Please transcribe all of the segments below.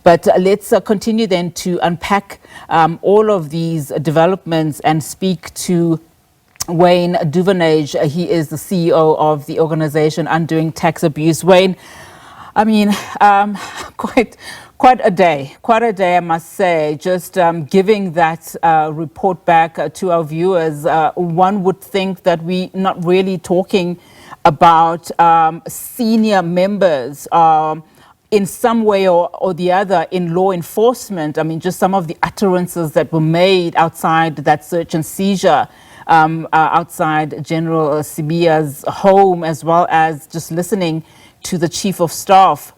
But let's continue then to unpack all of these developments and speak to Wayne Duvenage. He is the CEO of the organization Undoing Tax Abuse. Wayne, I mean, quite a day, I must say. Just giving that report back to our viewers, one would think that we're not really talking about senior members in some way or the other in law enforcement. I mean, just some of the utterances that were made outside that search and seizure outside General Sibiya's home, as well as just listening to the Chief of Staff,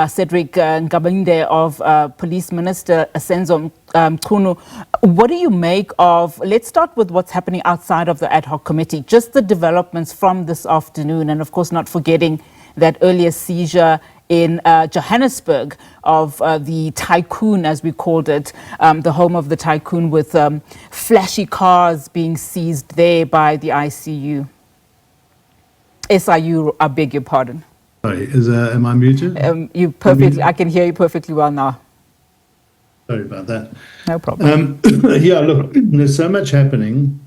Cedric Ngabinde, of Police Minister Senzo Mchunu. What do you make of, let's start with what's happening outside of the ad hoc committee, just the developments from this afternoon, and of course not forgetting that earlier seizure in Johannesburg of the Tycoon, as we called it, the home of the Tycoon, with flashy cars being seized there by the SIU, I beg your pardon. Sorry, am I muted? I can hear you perfectly well now. Sorry about that. No problem. Yeah, look, there's so much happening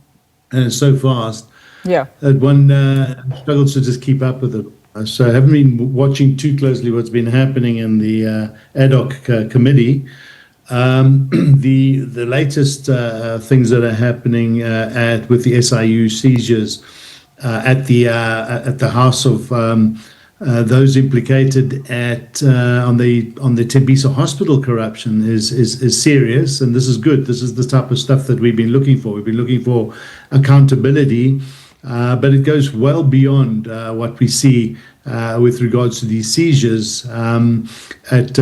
and it's so fast. Yeah. That one struggles to just keep up with it. So I haven't been watching too closely what's been happening in the ad hoc committee. The latest things that are happening with the SIU seizures at the house of those implicated on the Tembisa Hospital corruption is serious, and this is good. This is the type of stuff that we've been looking for. We've been looking for accountability, but it goes well beyond what we see with regards to these seizures at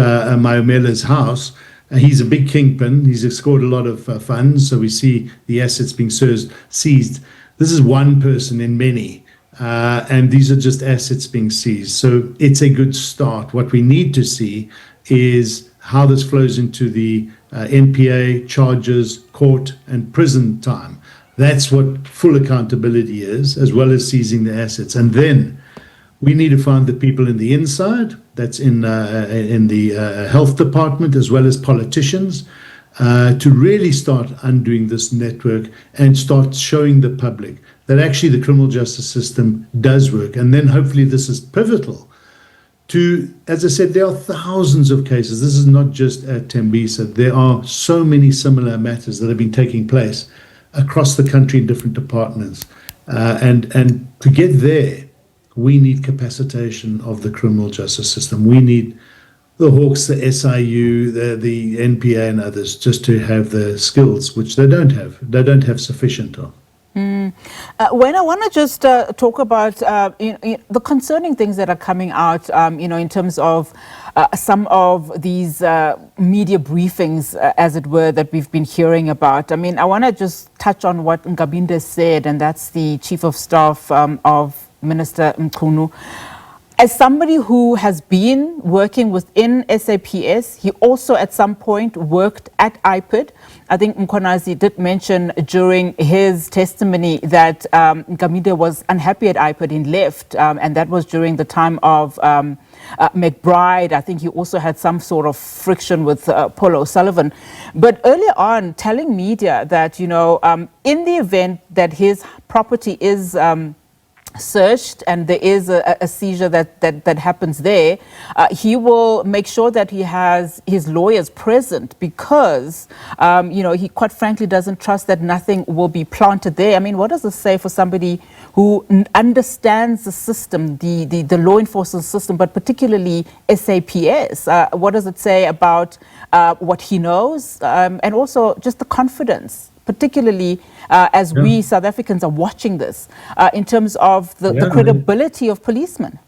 Mayomela's house. He's a big kingpin. He's scored a lot of funds, so we see the assets being seized. This is one person in many. And these are just assets being seized. So it's a good start. What we need to see is how this flows into the NPA, charges, court, and prison time. That's what full accountability is, as well as seizing the assets. And then we need to find the people in the inside, that's in the health department, as well as politicians, to really start undoing this network and start showing the public that actually the criminal justice system does work. And then hopefully this is pivotal to, as I said, there are thousands of cases. This is not just at Tembisa. There are so many similar matters that have been taking place across the country in different departments. And to get there, we need capacitation of the criminal justice system. We need the Hawks, the SIU, the NPA and others just to have the skills, which they don't have. They don't have sufficient of. When I want to just talk about the concerning things that are coming out, in terms of some of these media briefings, as it were, that we've been hearing about. I mean, I want to just touch on what Ngabinde said, and that's the Chief of Staff of Minister Mchunu. As somebody who has been working within SAPS, he also at some point worked at IPID. I think Mkhwanazi did mention during his testimony that Ngabinde was unhappy at IPID and left, and that was during the time of McBride. I think he also had some sort of friction with Paul O'Sullivan. But earlier on, telling media that, in the event that his property is searched and there is a seizure that happens there, he will make sure that he has his lawyers present because, he quite frankly doesn't trust that nothing will be planted there. I mean, what does this say for somebody who understands the system, the law enforcement system, but particularly SAPS? What does it say about what he knows and also just the confidence, particularly as we South Africans are watching this, in terms of the credibility of policemen?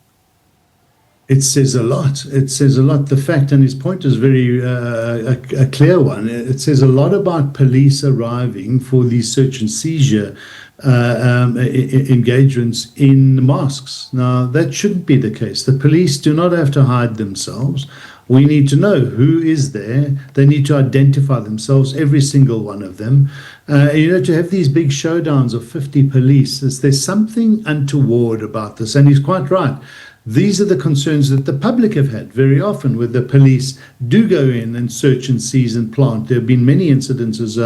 It says a lot. It says a lot. The fact, and his point is very a clear one. It says a lot about police arriving for these search and seizure engagements in mosques. Now, that shouldn't be the case. The police do not have to hide themselves. We need to know who is there. They need to identify themselves, every single one of them. To have these big showdowns of 50 police, there's something untoward about this. And he's quite right. these are the concerns that the public have had very often, where the police do go in and search and seize and plant. There have been many incidences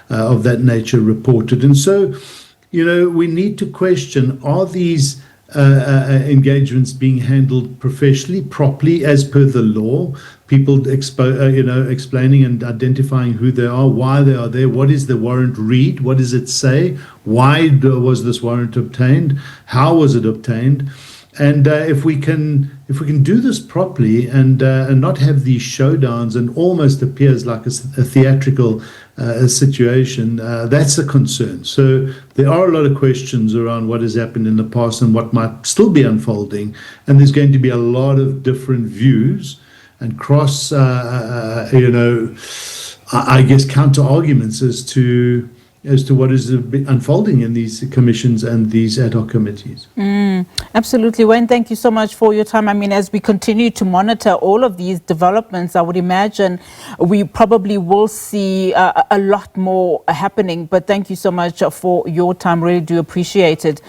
of that nature reported. And so, we need to question, are these engagements being handled professionally, properly, as per the law? People explaining and identifying who they are, why they are there, what is the warrant read, what does it say, why was this warrant obtained, how was it obtained? And if we can do this properly and not have these showdowns and almost appears like a theatrical situation, that's a concern. So there are a lot of questions around what has happened in the past and what might still be unfolding, and there's going to be a lot of different views and cross, I guess, counter arguments as to what is unfolding in these commissions and these ad hoc committees. Absolutely. Wayne, thank you so much for your time. I mean, as we continue to monitor all of these developments, I would imagine we probably will see a lot more happening. But thank you so much for your time. Really do appreciate it.